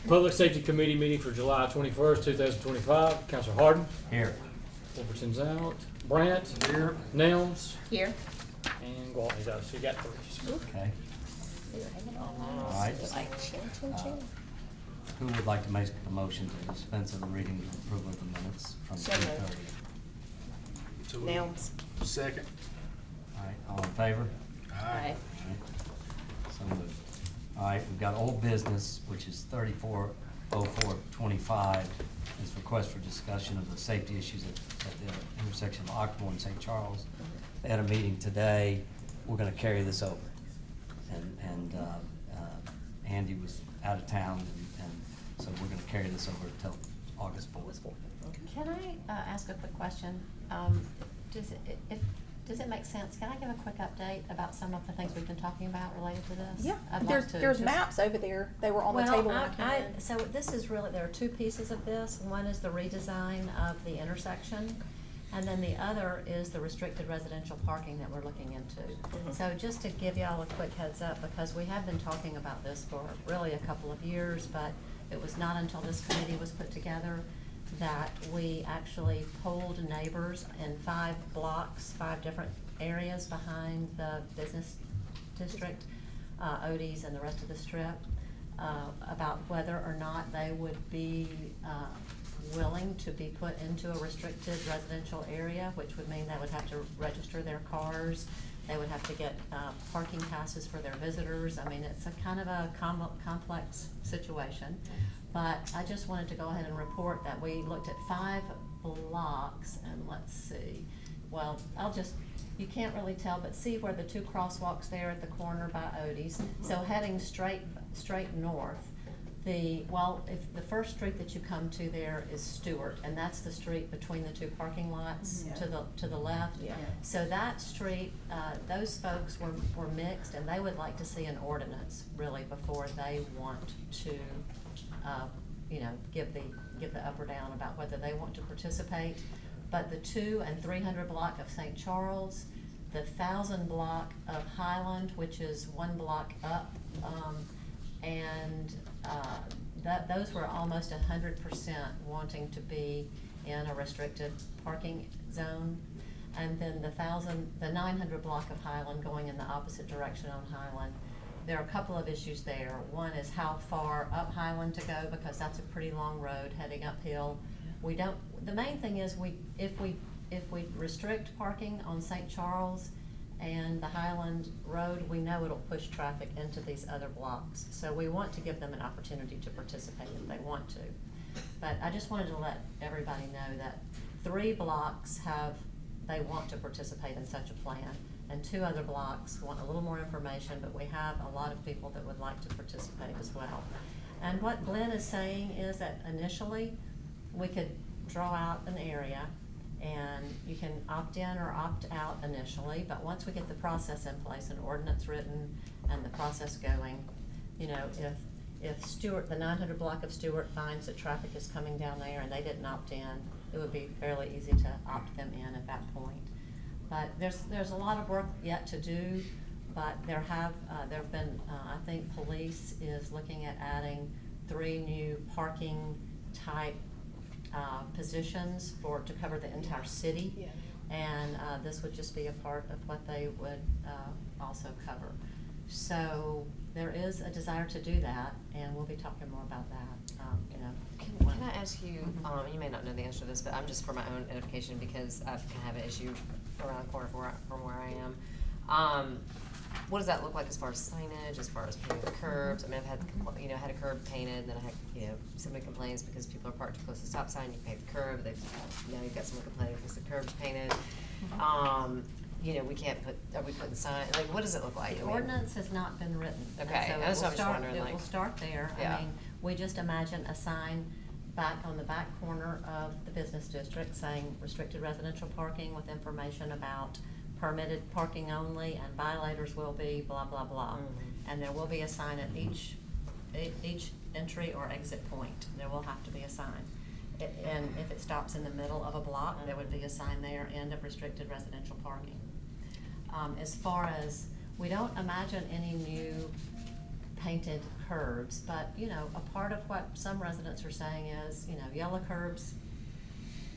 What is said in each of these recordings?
Public Safety Committee meeting for July 21st, 2025. Counselor Harden. Here. Wolverton's out. Brandt. Here. Nelms. Here. And Gwaltney's out. So you got three. Okay. All right. Like chin, chin, chin. Who would like to make the motion to dispense with the reading and approval of the minutes from So June moved. 30th? Nelms. Second. All right, all in favor? Aye. All right. So moved. All right, we've got old business, which is 340425, is request for discussion of the safety issues at the intersection of Ockmore and St. Charles. They had a meeting today. We're gonna carry this over. And Andy was out of town, and so we're gonna carry this over until August 4th. Can I ask a quick question? Does it make sense? Can I give a quick update about some of the things we've been talking about related to this? Yeah, I'd like there's to there's just- maps over there. They were on the table when I came in. So this is really, there are two pieces of this. One is the redesign of the intersection, and then the other is the restricted residential parking that we're looking into. Mhm. So just to give y'all a quick heads up, because we have been talking about this for really a couple of years, but it was not until this committee was put together that we actually polled neighbors in 5 blocks, 5 different areas behind the business district, Odie's and the rest of the strip, about whether or not they would be willing to be put into a restricted residential area, which would mean they would have to register their cars, they would have to get parking passes for their visitors. I mean, it's a kind of a complex situation. But I just wanted to go ahead and report that we looked at 5 blocks, and let's see, well, you can't really tell, but see where the 2 crosswalks there at the corner by Odie's. So heading straight north, if the first street that you come to there is Stewart, and that's the street between the 2 parking lots to the left. Yeah. So that street, those folks were mixed, and they would like to see an ordinance really before they want to, give the up or down about whether they want to participate. But the 200 and 300 block of St. Charles, the 1000 block of Highland, which is 1 block up, and those were almost 100% wanting to be in a restricted parking zone. And then the 900 block of Highland going in the opposite direction on Highland. There are a couple of issues there. One is how far up Highland to go, because that's a pretty long road heading uphill. The main thing is if we restrict parking on St. Charles and the Highland Road, we know it'll push traffic into these other blocks. So we want to give them an opportunity to participate if they want to. But I just wanted to let everybody know that 3 blocks they want to participate in such a plan, and 2 other blocks want a little more information, but we have a lot of people that would like to participate as well. And what Glenn is saying is that initially, we could draw out an area, and you can opt in or opt out initially, but once we get the process in place, an ordinance written and the process going, if Stewart, the 900 block of Stewart finds that traffic is coming down there and they didn't opt in, it would be fairly easy to opt them in at that point. But there's a lot of work yet to do, but there have been, I think police is looking at adding 3 new parking type positions to cover the entire city. Yeah. And this would just be a part of what they would also cover. So there is a desire to do that, and we'll be talking more about that. Can I ask you, you may not know the answer to this, but I'm just for my own edification, because I kind of have an issue around the corner from where I am. What does that look like as far as signage, as far as painting the curbs? I mean, I've had, had a curb painted, and then I had, somebody complains because people are parked too close to the stop sign, you paint the curb, now you've got someone complaining because the curb's painted. We can't are we putting sign, what does it look like? The ordinance has not been written. Okay, So that's what I'm just wondering, it will start there. Yeah. I mean, we just imagine a sign back on the back corner of the business district saying restricted residential parking with information about permitted parking only, and violators will be blah, blah, blah. Mm-hmm. And there will be a sign at each entry or exit point. There will have to be a sign. And if it stops in the middle of a block, there would be a sign there, end of restricted residential parking. As far as, we don't imagine any new painted curbs, but, you know, a part of what some residents are saying is, you know, yellow curbs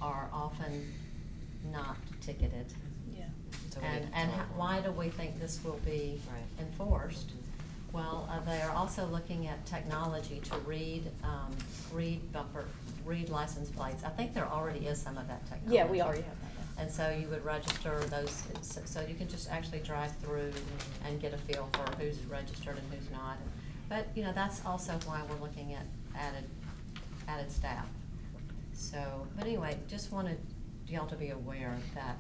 are often not ticketed. Yeah. So we And, need to and tell ho- them. why do we think this will be Right. enforced? Well, they are also looking at technology to read license plates. I think there already is some of that technology. Yeah, we already have that. And so you would register those, so you can just actually drive through and get a feel for who's registered and who's not. But, you know, that's also why we're looking at added staff. So, but anyway, just wanted y'all to be aware that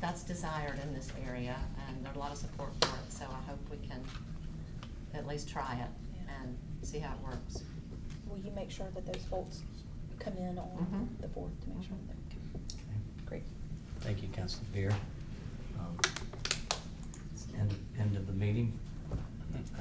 that's desired in this area, and there's a lot of support for it, so I hope we can at least try it Yeah. and see how it works. Will you make sure that those votes come in on Mhm. the 4th to make sure that they're great? Thank you, Councilor Beer. It's the end of the meeting.